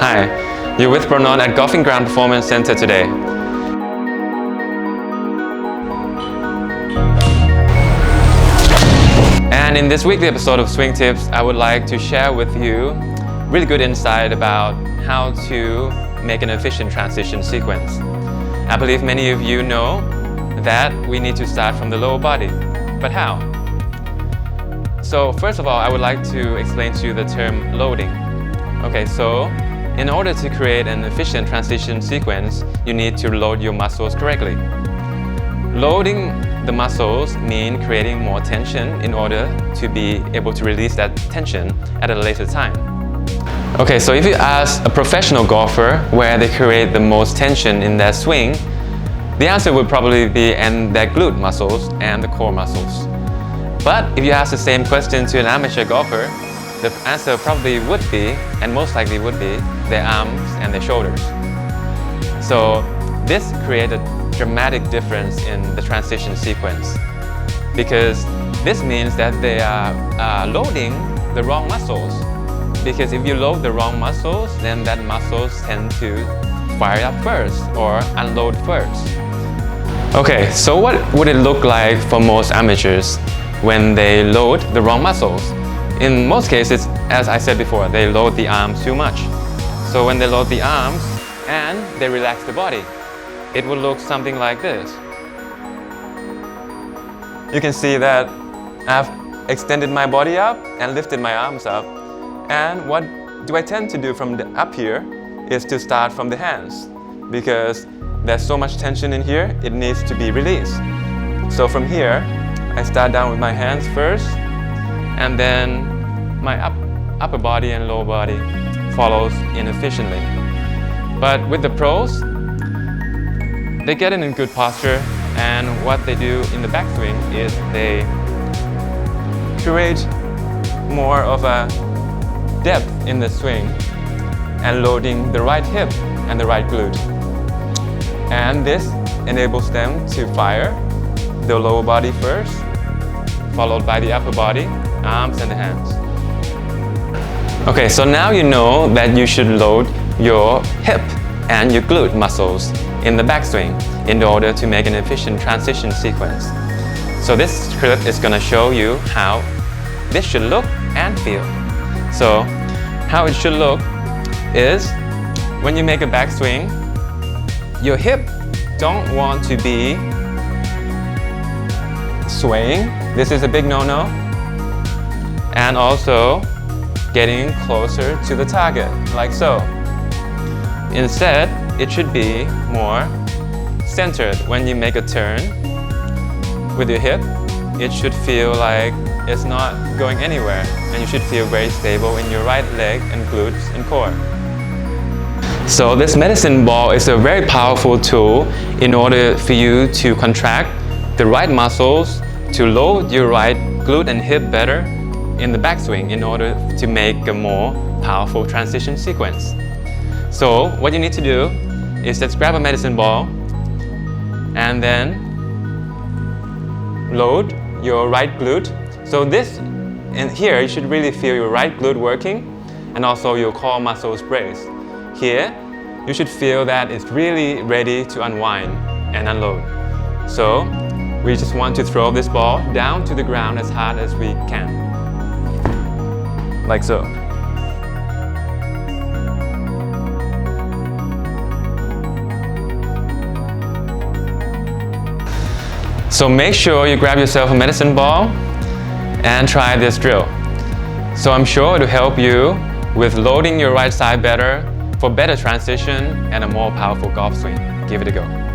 Hi, you're with Bronon at Golfing Ground Performance Center today. And in this weekly episode of Swing Tips, I would like to share with you really good insight about how to make an efficient transition sequence. I believe many of you know that we need to start from the lower body, but how? So first of all, I would like to explain to you the term loading. Okay, so in order to create an efficient transition sequence, you need to load your muscles correctly. Loading the muscles means creating more tension in order to be able to release that tension at a later time. Okay, so if you ask a professional golfer where they create the most tension in their swing, the answer would probably be in their glute muscles and the core muscles. But if you ask the same question to an amateur golfer, the answer probably would be, and most likely would be, their arms and their shoulders. So this creates a dramatic difference in the transition sequence, because this means that they are loading the wrong muscles. Because if you load the wrong muscles, then that muscles tend to fire up first or unload first. Okay, so what would it look like for most amateurs when they load the wrong muscles? In most cases, as I said before, they load the arms too much. So when they load the arms and they relax the body, it will look something like this. You can see that I've extended my body up and lifted my arms up. And what do I tend to do from the up here is to start from the hands, because there's so much tension in here, it needs to be released. So from here, I start down with my hands first, and then my upper body and lower body follows inefficiently. But with the pros, they get in good posture, and what they do in the backswing is they create more of a depth in the swing and loading the right hip and the right glute. And this enables them to fire the lower body first, followed by the upper body, arms and the hands. Okay, so now you know that you should load your hip and your glute muscles in the backswing in order to make an efficient transition sequence. So this script is going to show you how this should look and feel. So how it should look is, when you make a backswing, your hip don't want to be swaying. This is a big no-no. And also getting closer to the target, like so. Instead, it should be more centered. When you make a turn with your hip, it should feel like it's not going anywhere, and you should feel very stable in your right leg and glutes and core. So this medicine ball is a very powerful tool in order for you to contract the right muscles to load your right glute and hip better in the backswing in order to make a more powerful transition sequence. So what you need to do is just grab a medicine ball and then load your right glute. So this, in here, you should really feel your right glute working and also your core muscles brace. Here, you should feel that it's really ready to unwind and unload. So we just want to throw this ball down to the ground as hard as we can, like so. So make sure you grab yourself a medicine ball and try this drill. So I'm sure it will help you with loading your right side better for better transition and a more powerful golf swing. Give it a go.